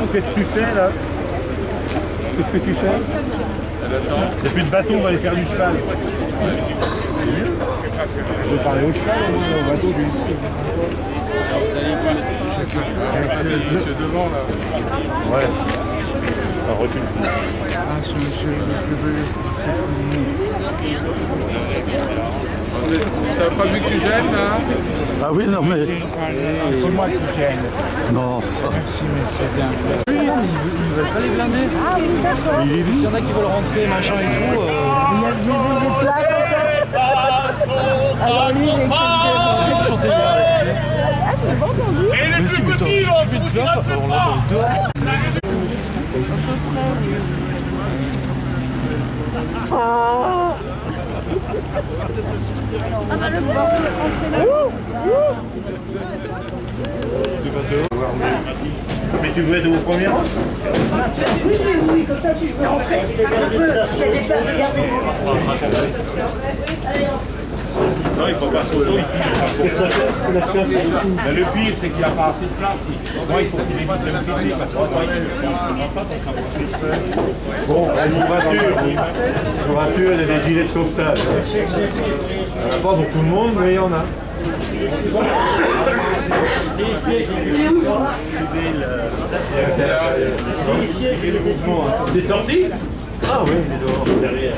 ou qu'est-ce que tu fais là? Qu'est-ce que tu fais? Il n'y a plus de bateau, on va aller faire du cheval. On peut parler au cheval ou au bateau du ski? C'est le monsieur devant là. Ouais. Ça recule. Ah, T'as pas vu que tu gênes là? ah oui, non mais... C'est moi qui gêne. Non. Si, mais c'est bien. Ils veulent pas les blinder. Ah oui, d'accord. S'il y en a qui veulent rentrer, machin et tout. Il y a des plaques. Alors lui, il est C'est chanter bien. Ah, je l'ai pas entendu. Et les plus petits, on peut tirer un peu pas. Ah bah le bord de Mais tu veux être au premier rang? Oui, oui, comme ça, si je veux rentrer, je peux, parce qu'il y a des places à garder. Allez, Non, il faut pas s'auto, il finit. Mais le pire, c'est qu'il n'y a pas assez de place. Moi, il faut qu'il évite de me filmer parce que bon, je vous rassure, il y a des gilets de sauvetage. Il n'y en a pas pour tout le monde, mais il y en a. C'est sorti? Ah oui, il est dehors, derrière.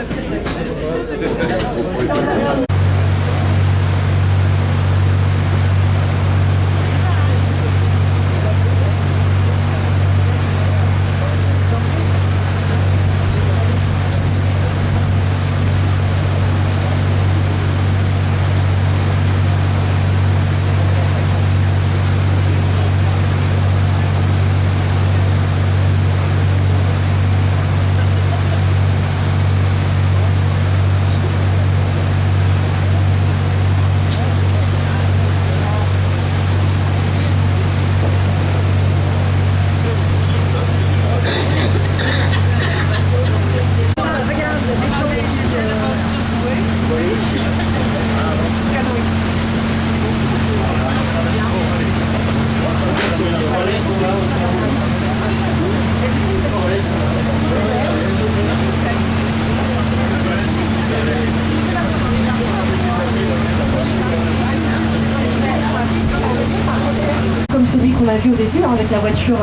Comme celui qu'on a vu au début, avec la voiture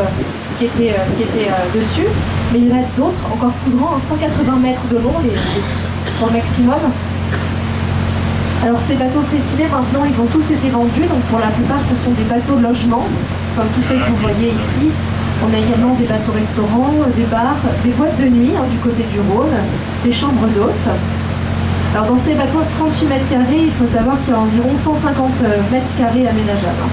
qui était dessus, mais il y en a d'autres encore plus grands, 180 mètres de long, au maximum. Alors ces bateaux frécilés, maintenant, ils ont tous été vendus, donc pour la plupart, ce sont des bateaux de logement, comme tous ceux que vous voyez ici. On a également des bateaux restaurants, des bars, des boîtes de nuit du côté du Rhône, des chambres d'hôtes. Alors dans ces bateaux de 38 mètres carrés, il faut savoir qu'il y a environ 150 mètres carrés aménageables.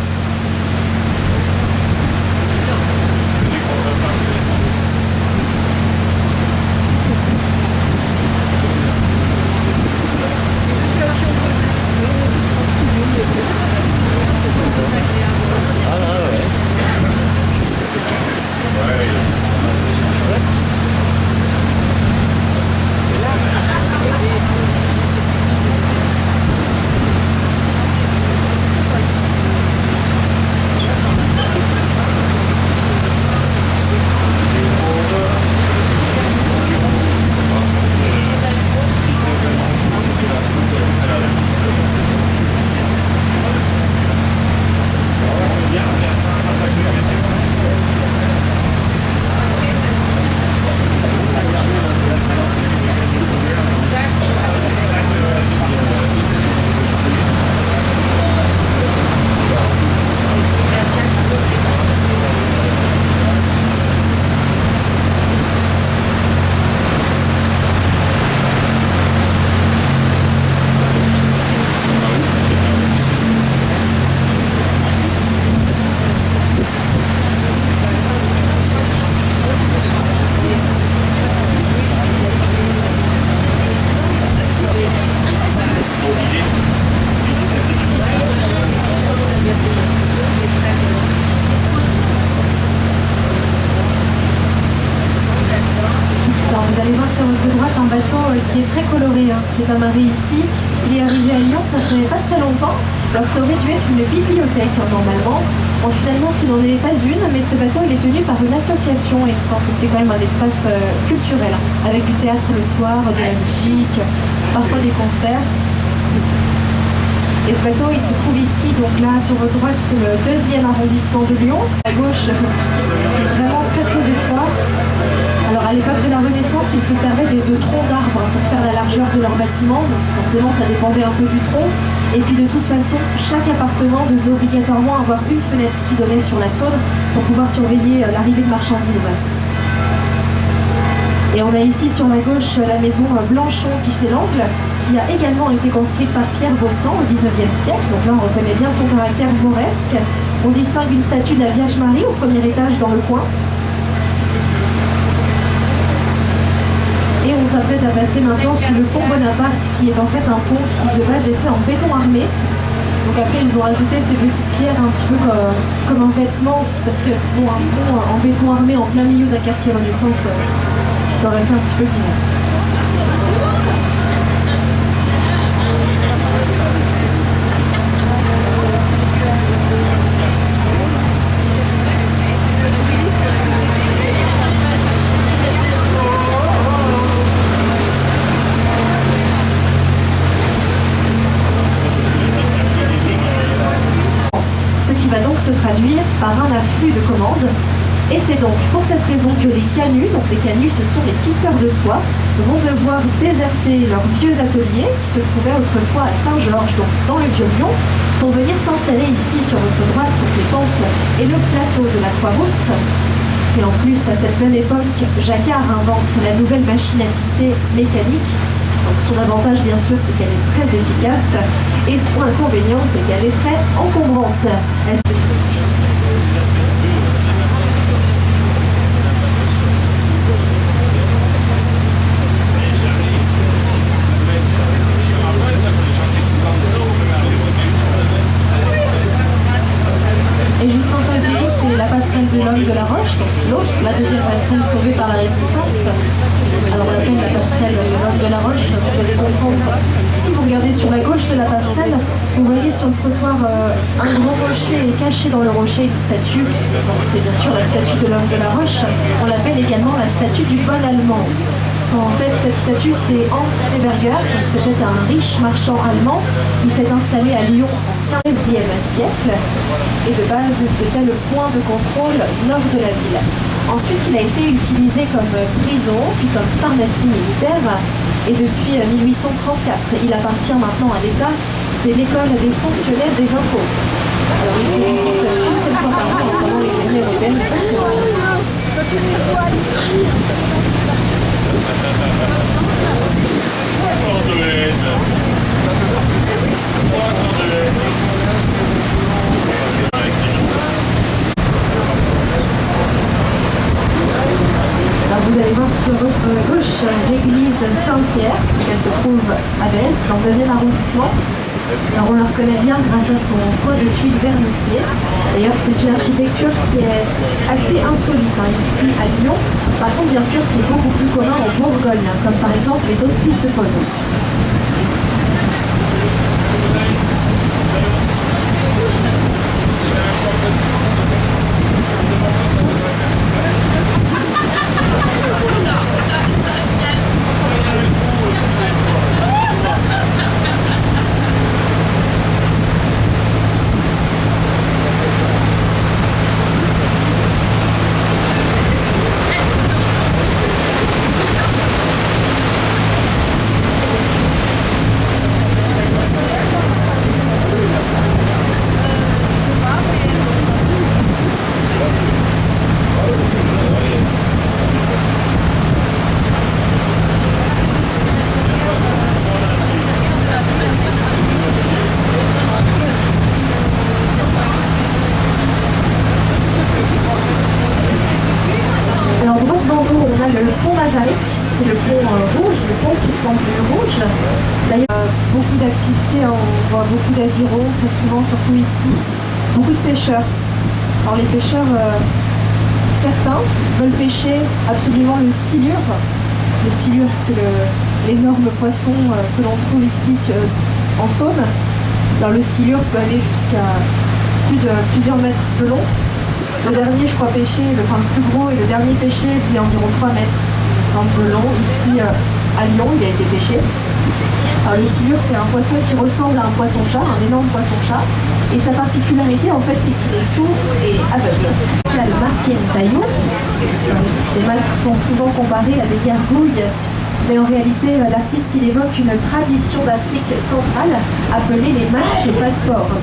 Vous allez voir sur votre droite un bateau qui est très coloré, qui est amarré ici. Il est arrivé à Lyon, ça fait pas très longtemps. Alors ça aurait dû être une bibliothèque normalement. Bon, finalement, ce n'en est pas une, mais ce bateau il est tenu par une association et il me semble que c'est quand même un espace culturel, avec du théâtre le soir, de la musique, parfois des concerts. Et ce bateau il se trouve ici, donc là sur votre droite c'est le 2e arrondissement de Lyon, à gauche vraiment très très étroit. Alors à l'époque de la Renaissance, ils se servaient de troncs d'arbres pour faire la largeur de leur bâtiment, donc forcément ça dépendait un peu du tronc. Et puis de toute façon, chaque appartement devait obligatoirement avoir une fenêtre qui donnait sur la Saône pour pouvoir surveiller l'arrivée de marchandises. Et on a ici sur la gauche la maison Blanchon qui fait l'angle, qui a également été construite par Pierre Baussan au 19e siècle. Donc là on reconnaît bien son caractère mauresque. On distingue une statue de la Vierge Marie au premier étage dans le coin. Et on s'apprête à passer maintenant sur le pont Bonaparte, qui est en fait un pont qui de base est fait en béton armé. Donc après ils ont ajouté ces petites pierres un petit peu comme un vêtement, parce que bon, un pont en béton armé en plein milieu d'un quartier Renaissance, ça aurait fait un petit peu bizarre. Ce qui va donc se traduire par un afflux de commandes. Et c'est donc pour cette raison que les canuts, donc les canuts ce sont les tisseurs de soie, vont devoir déserter leurs vieux ateliers qui se trouvaient autrefois à Saint-Georges, donc dans le Vieux-Lyon, pour venir s'installer ici sur votre droite, sur les pentes et le plateau de la Croix-Rousse. Et en plus, à cette même époque, Jacquard invente la nouvelle machine à tisser mécanique. Donc son avantage, bien sûr, c'est qu'elle est très efficace. Et son inconvénient, c'est qu'elle est très encombrante. Et juste en face de nous, c'est la passerelle de l'Homme de la Roche, donc l'autre, la deuxième passerelle sauvée par la Résistance. Alors on l'appelle la passerelle de l'Homme de la Roche, vous allez comprendre. Si vous regardez sur la gauche de la passerelle, vous voyez sur le trottoir un grand rocher et caché dans le rocher une statue. Donc c'est bien sûr la statue de l'Homme de la Roche. On l'appelle également la statue du bon allemand. En fait, cette statue, c'est Hans Leberger, c'était un riche marchand allemand. Il s'est installé à Lyon en 15e siècle. Et de base, c'était le point de contrôle nord de la ville. Ensuite, il a été utilisé comme prison, puis comme pharmacie militaire. Et depuis 1834, il appartient maintenant à l'État. C'est l'école des fonctionnaires des impôts. Alors, il se visite une seule fois par an pendant les années européennes. Alors vous allez voir sur votre gauche l'église Saint-Pierre, elle se trouve à Besse, dans le 9e arrondissement. Alors on la reconnaît bien grâce à son toit de tuiles vernissées. D'ailleurs c'est une architecture qui est assez insolite ici à Lyon. Par contre bien sûr c'est beaucoup plus commun en Bourgogne, comme par exemple les hospices de Paul. Le pont Mazaric, qui est le pont rouge, le pont suspendu rouge. D'ailleurs, beaucoup d'activités, on voit beaucoup d'avirons, très souvent, surtout ici. Beaucoup de pêcheurs. Alors les pêcheurs, certains veulent pêcher absolument le silure. Le silure qui est l'énorme poisson que l'on trouve ici en Saône. Alors le silure peut aller jusqu'à plusieurs mètres de long. Le dernier, je crois, pêché, le plus gros et le dernier pêché faisait environ 3 mètres, il me semble, de long. Ici, à Lyon, il a été pêché. Alors, le silure, c'est un poisson qui ressemble à un poisson-chat, un énorme poisson-chat. Et sa particularité, en fait, c'est qu'il est sourd et aveugle. Là, le martienne taillot, ces masques sont souvent comparés à des gargouilles, mais en réalité, l'artiste, il évoque une tradition d'Afrique centrale appelée les masques passeports.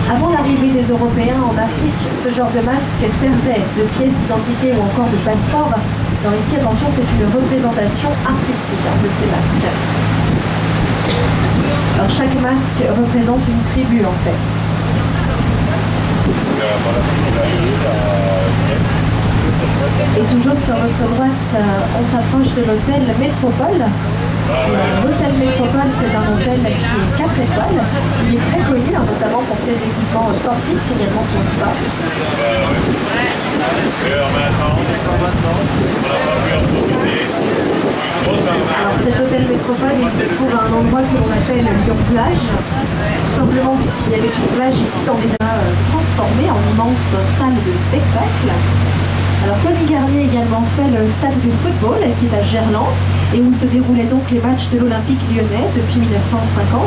Avant l'arrivée des Européens en Afrique, ce genre de masque servait de pièce d'identité ou encore de passeport. Alors ici, attention, c'est une représentation artistique de ces masques. Alors chaque masque représente une tribu en fait. Et toujours sur notre droite, on s'approche de l'hôtel Métropole. L'hôtel Métropole, c'est un hôtel qui est 4 étoiles. Il est très connu, notamment pour ses équipements sportifs, également son spa. Alors cet hôtel Métropole, il se trouve à un endroit que l'on appelle Lyon-Plage, tout simplement puisqu'il y avait une plage ici qu'on les a transformée en immense salle de spectacle. Alors Tony Garnier a également fait le stade de football qui est à Gerland et où se déroulaient donc les matchs de l'Olympique lyonnais depuis 1950.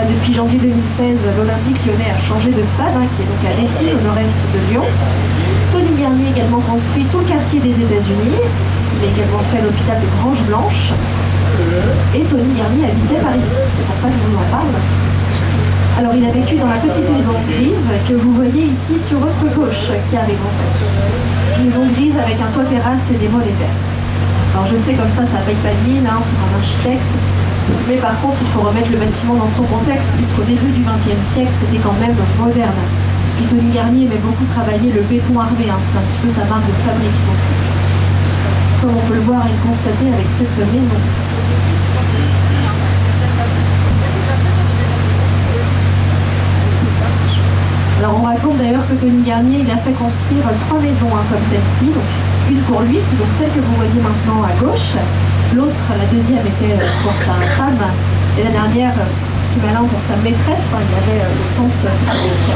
Là, depuis janvier 2016, l'Olympique lyonnais a changé de stade, qui est donc à Dessines, au nord-est de Lyon. Tony Garnier a également construit tout le quartier des États-Unis. Il a également fait l'hôpital de Grange-Blanche. Et Tony Garnier habitait par ici, c'est pour ça que je vous en parle. Alors il a vécu dans la petite maison grise que vous voyez ici sur votre gauche, qui arrive en fait. Maison grise avec un toit terrasse et des mollets verts. Alors je sais comme ça paye pas de mine pour un architecte, mais par contre il faut remettre le bâtiment dans son contexte puisqu'au début du XXe siècle c'était quand même moderne. Puis Tony Garnier aimait beaucoup travailler le béton armé, c'est un petit peu sa marque de fabrique. Donc, comme on peut le voir et le constater avec cette maison. Alors on raconte d'ailleurs que Tony Garnier il a fait construire 3 maisons comme celle-ci, donc une pour lui, donc celle que vous voyez maintenant à gauche, l'autre, la deuxième était pour sa femme, et la dernière, petit malin pour sa maîtresse, il y avait le sens pratique.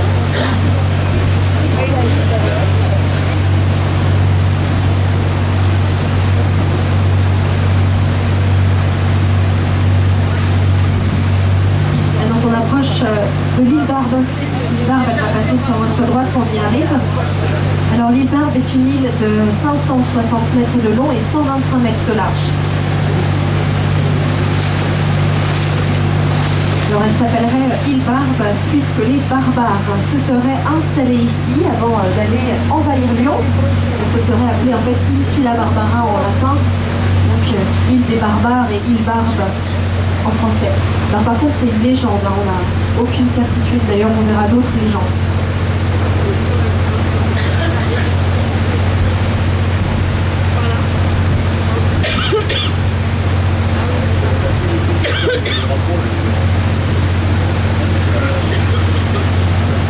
On approche de l'île Barbe. L'île Barbe, elle va passer sur votre droite, on y arrive. Alors l'île Barbe est une île de 560 mètres de long et 125 mètres de large. Alors elle s'appellerait île Barbe puisque les barbares se seraient installés ici avant d'aller envahir Lyon. Donc ce serait appelé en fait Insula Barbara en latin. Donc île des barbares et île Barbe en français. Alors par contre c'est une légende, on n'a aucune certitude, d'ailleurs on verra d'autres légendes.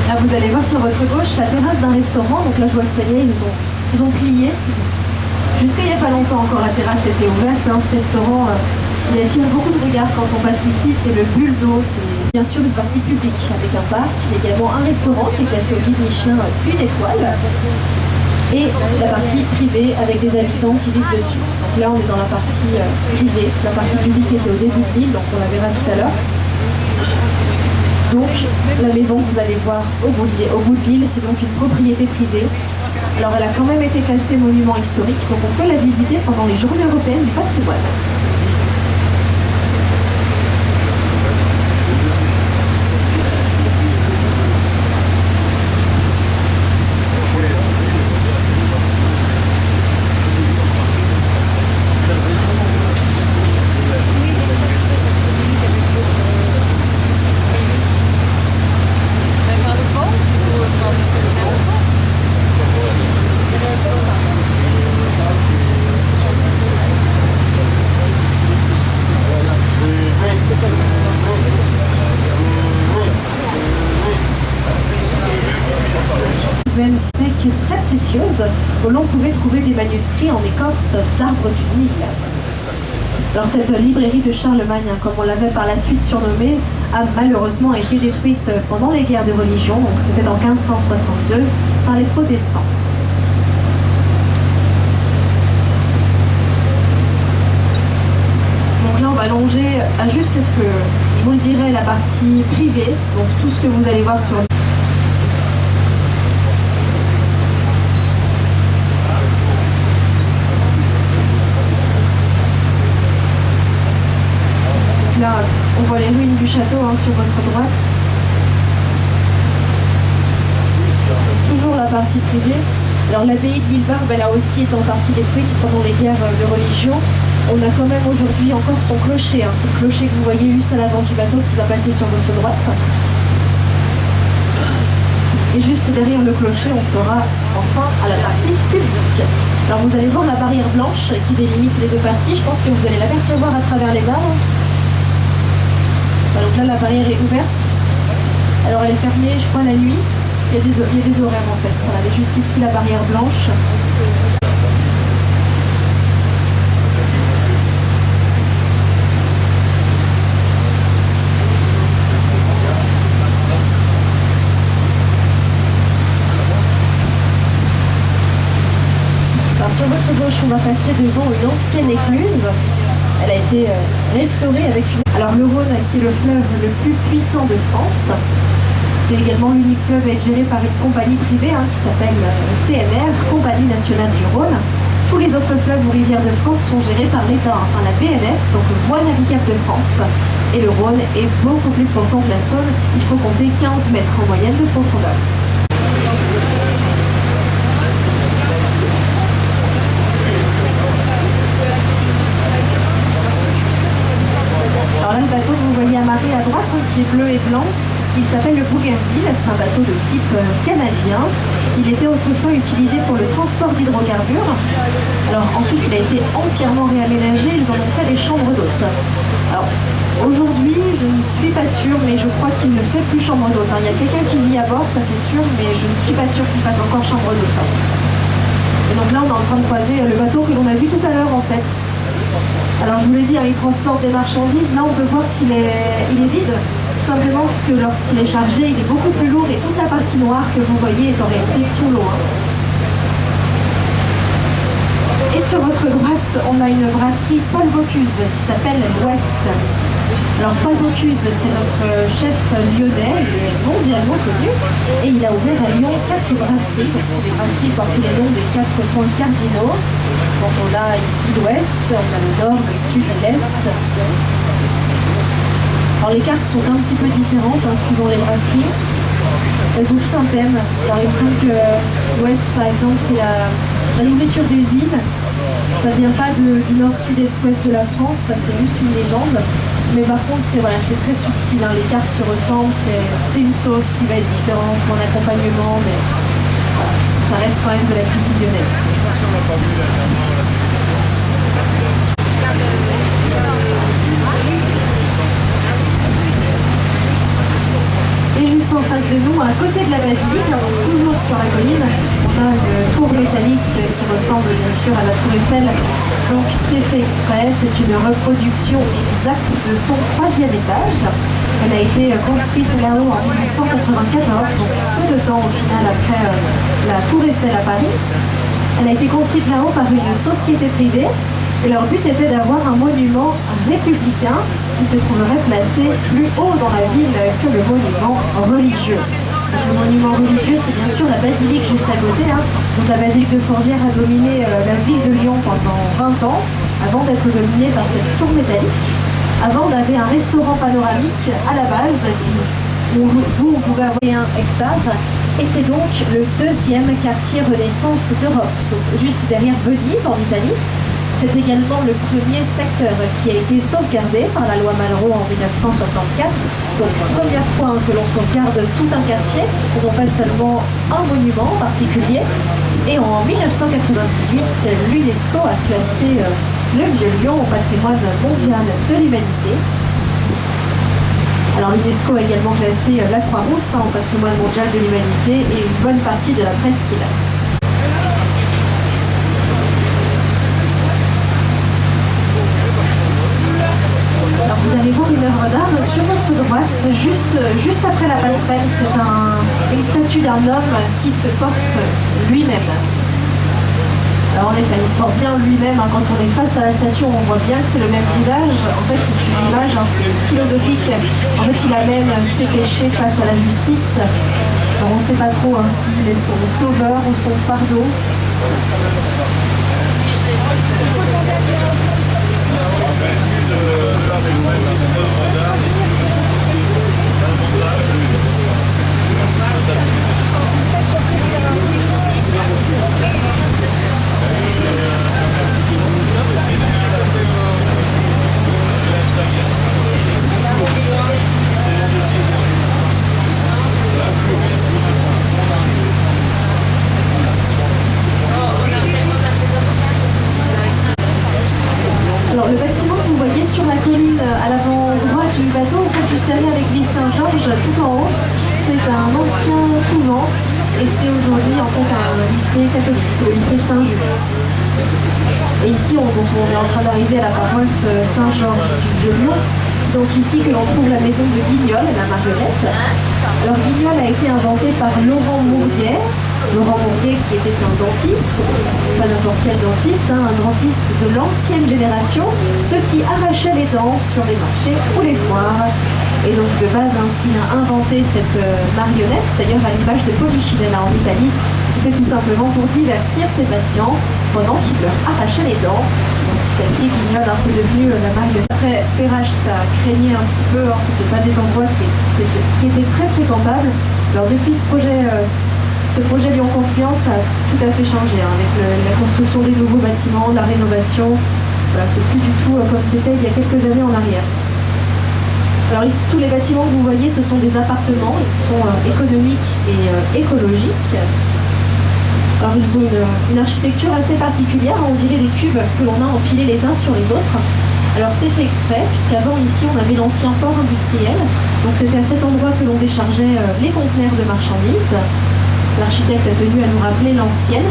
Là vous allez voir sur votre gauche la terrasse d'un restaurant, donc là je vois que ça y est, ils ont plié. Jusqu'à il n'y a pas longtemps encore la terrasse était ouverte, ce restaurant il attire beaucoup de regards quand on passe ici, c'est le Buldo, c'est bien sûr une partie publique avec un parc, il y a également un restaurant qui est classé au guide Michelin puis d'étoiles, et la partie privée avec des habitants qui vivent dessus. Donc là on est dans la partie privée, la partie publique était au début de l'île, donc on la verra tout à l'heure. Donc la maison que vous allez voir au bout de l'île, c'est donc une propriété privée. Alors elle a quand même été classée monument historique, donc on peut la visiter pendant les journées européennes du patrimoine. Très précieuse où l'on pouvait trouver des manuscrits en écorce d'arbres du Nil. Alors cette librairie de Charlemagne, comme on l'avait par la suite surnommée, a malheureusement été détruite pendant les guerres de religion, donc c'était en 1562 par les protestants. Donc là on va longer jusqu'à ce que je vous le dirai la partie privée, donc tout ce que vous allez voir sur là, on voit les ruines du château sur votre droite. Toujours la partie privée. Alors l'abbaye de Villebarbe, elle a aussi été en partie détruite pendant les guerres de religion. On a quand même aujourd'hui encore son clocher. C'est le clocher que vous voyez juste à l'avant du bateau qui va passer sur votre droite. Et juste derrière le clocher, on sera enfin à la partie publique. Alors vous allez voir la barrière blanche qui délimite les deux parties. Je pense que vous allez l'apercevoir à travers les arbres. Donc là, la barrière est ouverte. Alors elle est fermée, je crois, la nuit. Il y a des horaires en fait. Voilà, elle est juste ici, la barrière blanche. Alors sur votre gauche, on va passer devant une ancienne écluse. Elle a été restaurée avec une... Alors le Rhône, qui est le fleuve le plus puissant de France, c'est également l'unique fleuve à être géré par une compagnie privée qui s'appelle CNR, Compagnie Nationale du Rhône. Tous les autres fleuves ou rivières de France sont gérés par l'État, la BNF, donc Voies navigables de France. Et le Rhône est beaucoup plus profond que la Saône, il faut compter 15 mètres en moyenne de profondeur. Alors là, le bateau que vous voyez amarré à droite, qui est bleu et blanc, il s'appelle le Bougainville, c'est un bateau de type canadien. Il était autrefois utilisé pour le transport d'hydrocarbures. Alors ensuite, il a été entièrement réaménagé, ils en ont fait des chambres d'hôtes. Alors aujourd'hui, je ne suis pas sûre, mais je crois qu'il ne fait plus chambre d'hôte. Il y a quelqu'un qui vit à bord, ça c'est sûr, mais je ne suis pas sûre qu'il fasse encore chambre d'hôte. Et donc là, on est en train de croiser le bateau que l'on a vu tout à l'heure en fait. Alors je vous l'ai dit, il transporte des marchandises. Là on peut voir qu'il est vide, tout simplement parce que lorsqu'il est chargé, il est beaucoup plus lourd et toute la partie noire que vous voyez est en réalité sous l'eau. Et sur votre droite, on a une brasserie Paul Bocuse qui s'appelle l'Ouest. Alors Paul Bocuse, c'est notre chef lyonnais, il est mondialement connu, et il a ouvert à Lyon 4 brasseries. Donc, les brasseries portent les noms des 4 points cardinaux. Donc on a ici l'Ouest, on a le Nord, le Sud et l'Est. Alors les cartes sont un petit peu différentes suivant les brasseries. Elles ont tout un thème. Alors il me semble que l'Ouest par exemple c'est la nourriture des îles. Ça vient pas du nord, sud, est, ouest de la France, ça c'est juste une légende. Mais par contre c'est très subtil, les cartes se ressemblent, c'est une sauce qui va être différente, mon accompagnement, mais voilà, ça reste quand même de la cuisine lyonnaise. Et juste en face de nous, à côté de la basilique, donc toujours sur la colline, on a une tour métallique qui ressemble bien sûr à la tour Eiffel. Donc c'est fait exprès, c'est une reproduction exacte de son 3e étage. Elle a été construite là-haut en 1994, donc peu de temps au final après la tour Eiffel à Paris. Elle a été construite là-haut par une société privée. Et leur but était d'avoir un monument républicain qui se trouverait placé plus haut dans la ville que le monument religieux. Donc, le monument religieux, c'est bien sûr la basilique juste à côté. Donc la basilique de Fourvière a dominé la ville de Lyon pendant 20 ans, avant d'être dominée par cette tour métallique. Avant, on avait un restaurant panoramique à la base, où vous pouvez avoir 1 hectare. Et c'est donc le 2e quartier Renaissance d'Europe, donc juste derrière Venise en Italie. C'est également le premier secteur qui a été sauvegardé par la loi Malraux en 1964. Donc première fois que l'on sauvegarde tout un quartier, non pas seulement un monument en particulier. Et en 1998, l'UNESCO a classé le Vieux-Lyon au patrimoine mondial de l'humanité. Alors l'UNESCO a également classé la Croix-Rousse au patrimoine mondial de l'humanité et une bonne partie de la presqu'île. Alors vous allez voir une œuvre d'art sur votre droite. droite, juste après la passerelle, c'est une statue d'un homme qui se porte lui-même. Alors en effet, il se porte bien lui-même, hein. Quand on est face à la statue, on voit bien que c'est le même visage. En fait, c'est une image, hein, c'est philosophique. En fait, il amène ses péchés face à la justice. Alors on ne sait pas trop, hein, s'il est son sauveur ou son fardeau. Alors le bâtiment que vous voyez sur la colline à l'avant droite du bateau, en fait juste derrière l'église Saint-Georges, tout en haut, c'est un ancien couvent et c'est aujourd'hui en fait un lycée catholique, c'est le lycée Saint-Just. Et ici on est en train d'arriver à la paroisse Saint-Georges de Lyon. C'est donc ici que l'on trouve la maison de Guignol, la marionnette. Alors Guignol a été inventé par Laurent Mourguet. Laurent Mourguet qui était un dentiste, pas n'importe quel dentiste, hein, un dentiste de l'ancienne génération, ceux qui arrachaient les dents sur les marchés ou les foires. Et donc de base ainsi a inventé cette marionnette, d'ailleurs à l'image de Polichinella en Italie. C'était tout simplement pour divertir ses patients pendant qu'ils leur arrachaient les dents. Donc petit à petit, Guignol, hein, c'est devenu la marionnette. Après, Perrache, ça craignait un petit peu, hein, c'était pas des endroits qui étaient très fréquentables. Alors depuis ce projet Lyon Confluence a tout à fait changé, hein, avec la construction des nouveaux bâtiments, la rénovation. Voilà, c'est plus du tout comme c'était il y a quelques années en arrière. Alors ici, tous les bâtiments que vous voyez, ce sont des appartements, ils sont économiques et écologiques. Alors ils ont une architecture assez particulière, on dirait des cubes que l'on a empilés les uns sur les autres. Alors c'est fait exprès, puisqu'avant ici on avait l'ancien port industriel, donc c'était à cet endroit que l'on déchargeait les conteneurs de marchandises. L'architecte a tenu à nous rappeler l'ancienne.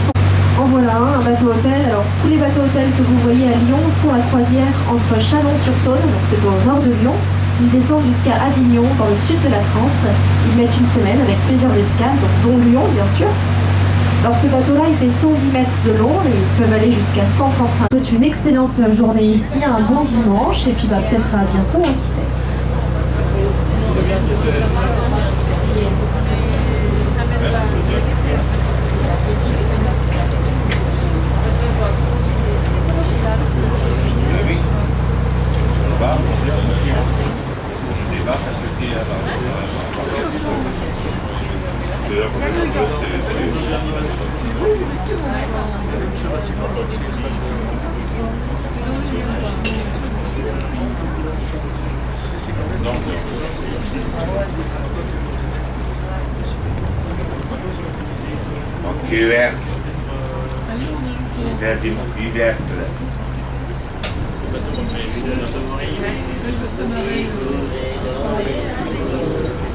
En voilà un bateau-hôtel. Alors tous les bateaux-hôtels que vous voyez à Lyon font la croisière entre Chalon-sur-Saône, donc c'est au nord de Lyon. Ils descendent jusqu'à Avignon, dans le sud de la France. Ils mettent une semaine avec plusieurs escales, donc dont Lyon bien sûr. Alors ce bateau-là, il fait 110 mètres de long et ils peuvent aller jusqu'à 135. C'est une excellente journée ici, un bon dimanche, et puis peut-être à bientôt, hein, qui sait. Couvercle. Couvercle.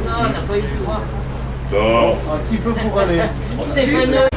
Non, on n'a pas eu le choix. Bon. Un petit peu pour aller. Stéphane.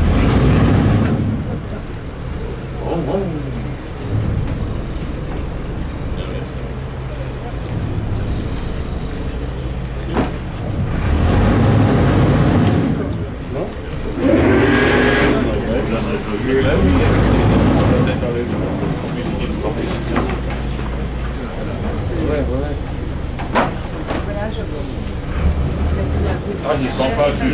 Ah, je sens pas plus.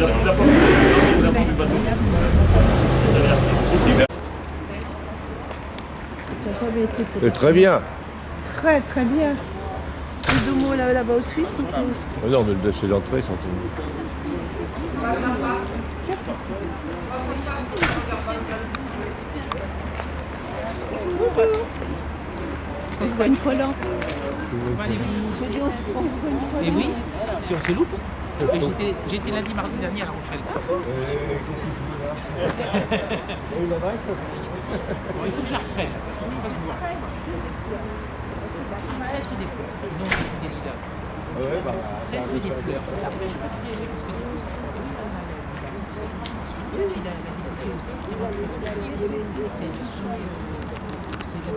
Très bien. Très très bien. Les deux mots là-bas aussi, sont tout. Non, mais c'est l'entrée surtout. On se voit une fois là. Et oui, si on se loupe. J'étais lundi, mardi dernier à La Rochelle. Bon, il faut que je la reprenne. Il faut que je fasse voir. Presque des fleurs. Non, des lilas. Presque des fleurs. Après, je pense qu'il y a parce que il a débuté aussi. C'est